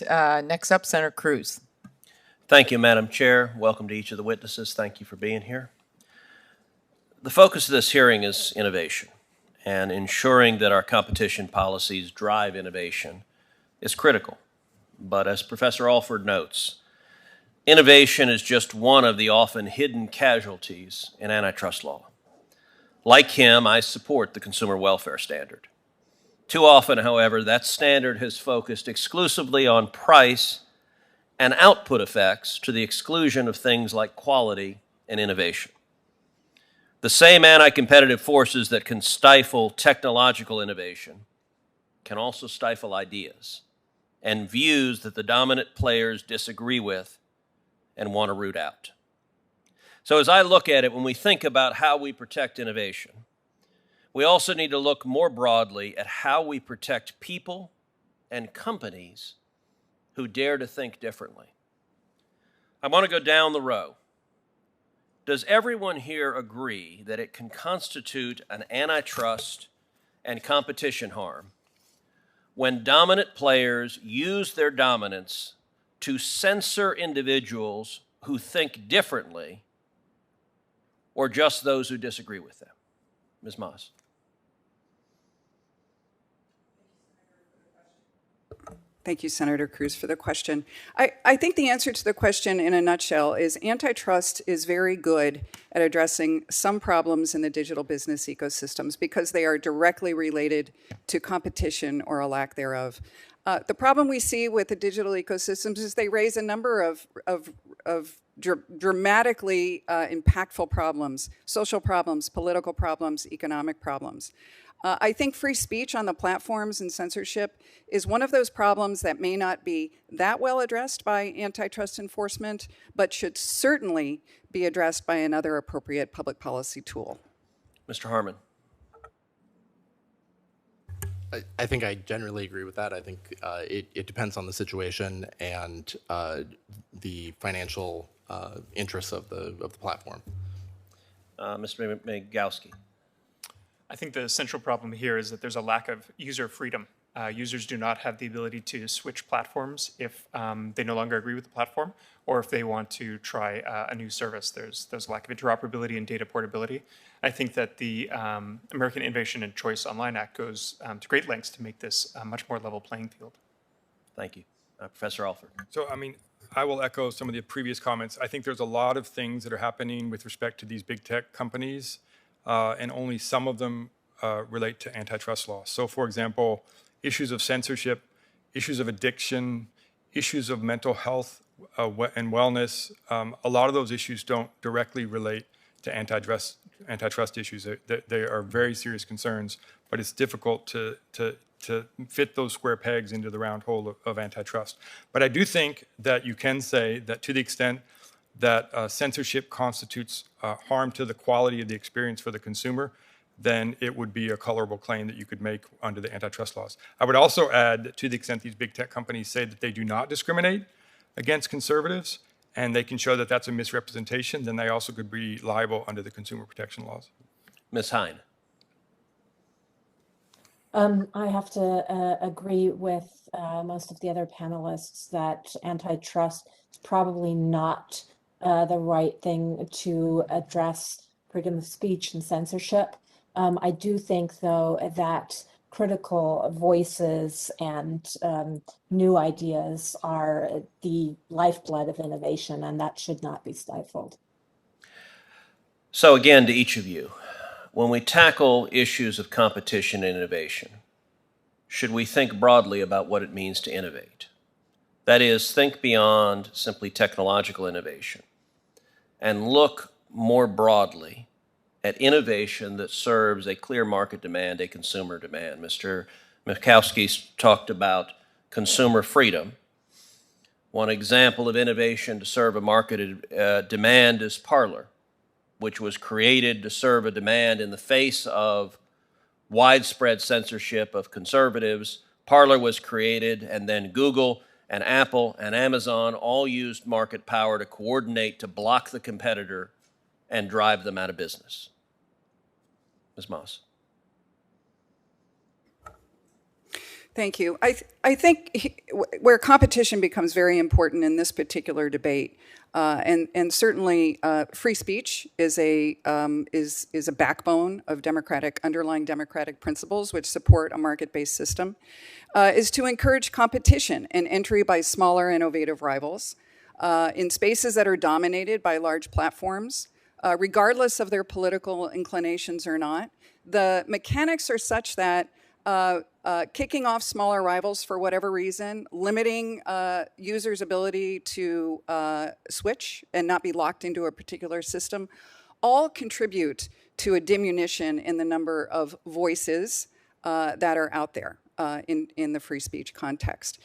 right. Next up, Senator Cruz. Thank you, Madam Chair. Welcome to each of the witnesses. Thank you for being here. The focus of this hearing is innovation, and ensuring that our competition policies drive innovation is critical. But as Professor Alford notes, innovation is just one of the often hidden casualties in antitrust law. Like him, I support the consumer welfare standard. Too often, however, that standard has focused exclusively on price and output effects to the exclusion of things like quality and innovation. The same anti-competitive forces that can stifle technological innovation can also stifle ideas and views that the dominant players disagree with and want to root out. So as I look at it, when we think about how we protect innovation, we also need to look more broadly at how we protect people and companies who dare to think differently. I want to go down the row. Does everyone here agree that it can constitute an antitrust and competition harm when dominant players use their dominance to censor individuals who think differently or just those who disagree with them? Ms. Moss. Thank you, Senator Cruz, for the question. I think the answer to the question in a nutshell is antitrust is very good at addressing some problems in the digital business ecosystems because they are directly related to competition or a lack thereof. The problem we see with the digital ecosystems is they raise a number of dramatically impactful problems, social problems, political problems, economic problems. I think free speech on the platforms and censorship is one of those problems that may not be that well addressed by antitrust enforcement, but should certainly be addressed by another appropriate public policy tool. Mr. Harmon. I think I generally agree with that. I think it depends on the situation and the financial interests of the platform. Mr. Megowski. I think the central problem here is that there's a lack of user freedom. Users do not have the ability to switch platforms if they no longer agree with the platform or if they want to try a new service. There's a lack of interoperability and data portability. I think that the American Innovation and Choice Online Act goes to great lengths to make this a much more level playing field. Thank you. Professor Alford. So, I will echo some of the previous comments. I think there's a lot of things that are happening with respect to these big tech companies, and only some of them relate to antitrust law. So, for example, issues of censorship, issues of addiction, issues of mental health and wellness, a lot of those issues don't directly relate to antitrust issues. They are very serious concerns, but it's difficult to fit those square pegs into the round hole of antitrust. But I do think that you can say that to the extent that censorship constitutes harm to the quality of the experience for the consumer, then it would be a colorable claim that you could make under the antitrust laws. I would also add that to the extent these big tech companies say that they do not discriminate against conservatives, and they can show that that's a misrepresentation, then they also could be liable under the consumer protection laws. Ms. Hine. I have to agree with most of the other panelists that antitrust is probably not the right thing to address freedom of speech and censorship. I do think, though, that critical voices and new ideas are the lifeblood of innovation, and that should not be stifled. So again, to each of you, when we tackle issues of competition and innovation, should we think broadly about what it means to innovate? That is, think beyond simply technological innovation and look more broadly at innovation that serves a clear market demand, a consumer demand. Mr. Mikowski talked about consumer freedom. One example of innovation to serve a market demand is Parler, which was created to serve a demand in the face of widespread censorship of conservatives. Parler was created, and then Google and Apple and Amazon all used market power to coordinate to block the competitor and drive them out of business. Ms. Moss. Thank you. I think where competition becomes very important in this particular debate, and certainly free speech is a backbone of underlying democratic principles which support a market-based system, is to encourage competition and entry by smaller, innovative rivals in spaces that are dominated by large platforms, regardless of their political inclinations or not. The mechanics are such that kicking off smaller rivals for whatever reason, limiting users' ability to switch and not be locked into a particular system, all contribute to a diminution in the number of voices that are out there in the free speech context.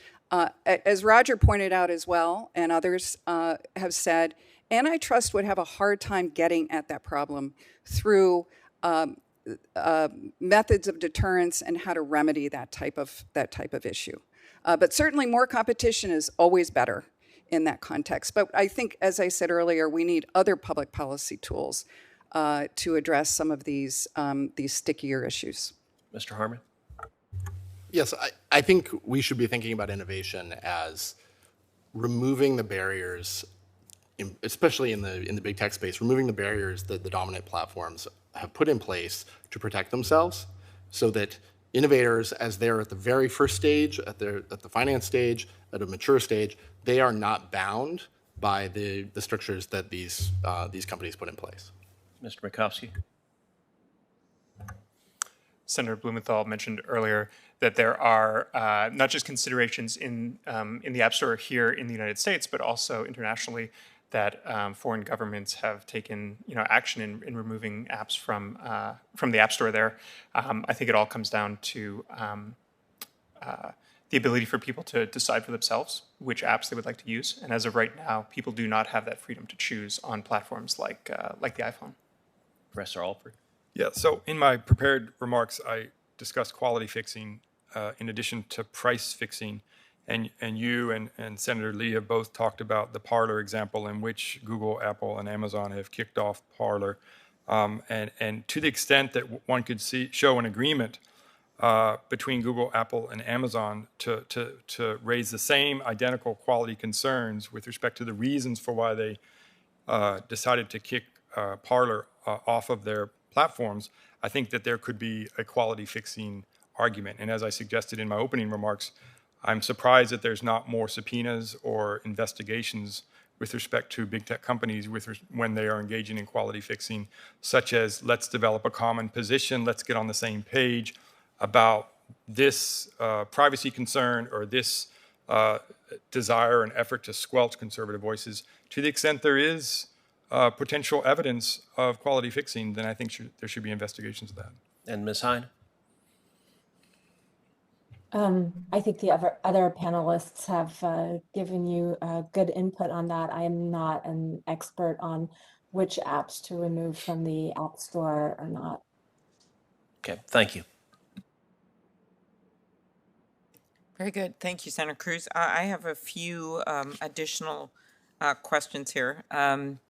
As Roger pointed out as well, and others have said, antitrust would have a hard time getting at that problem through methods of deterrence and how to remedy that type of issue. But certainly more competition is always better in that context. But I think, as I said earlier, we need other public policy tools to address some of these stickier issues. Mr. Harmon? Yes, I think we should be thinking about innovation as removing the barriers, especially in the big tech space, removing the barriers that the dominant platforms have put in place to protect themselves, so that innovators, as they're at the very first stage, at the finance stage, at a mature stage, they are not bound by the strictures that these companies put in place. Mr. Murkowski? Senator Blumenthal mentioned earlier that there are not just considerations in the App Store here in the United States, but also internationally, that foreign governments have taken action in removing apps from the App Store there. I think it all comes down to the ability for people to decide for themselves which apps they would like to use. And as of right now, people do not have that freedom to choose on platforms like the iPhone. Professor Alford? Yeah, so in my prepared remarks, I discussed quality fixing in addition to price fixing. And you and Senator Lee have both talked about the Parler example in which Google, Apple, and Amazon have kicked off Parler. And to the extent that one could show an agreement between Google, Apple, and Amazon to raise the same identical quality concerns with respect to the reasons for why they decided to kick Parler off of their platforms, I think that there could be a quality fixing argument. And as I suggested in my opening remarks, I'm surprised that there's not more subpoenas or investigations with respect to big tech companies when they are engaging in quality fixing, such as let's develop a common position, let's get on the same page about this privacy concern or this desire and effort to squelch conservative voices. To the extent there is potential evidence of quality fixing, then I think there should be investigations of that. And Ms. Hine? I think the other panelists have given you good input on that. I am not an expert on which apps to remove from the App Store or not. Okay, thank you. Very good. Thank you, Senator Cruz. I have a few additional questions here.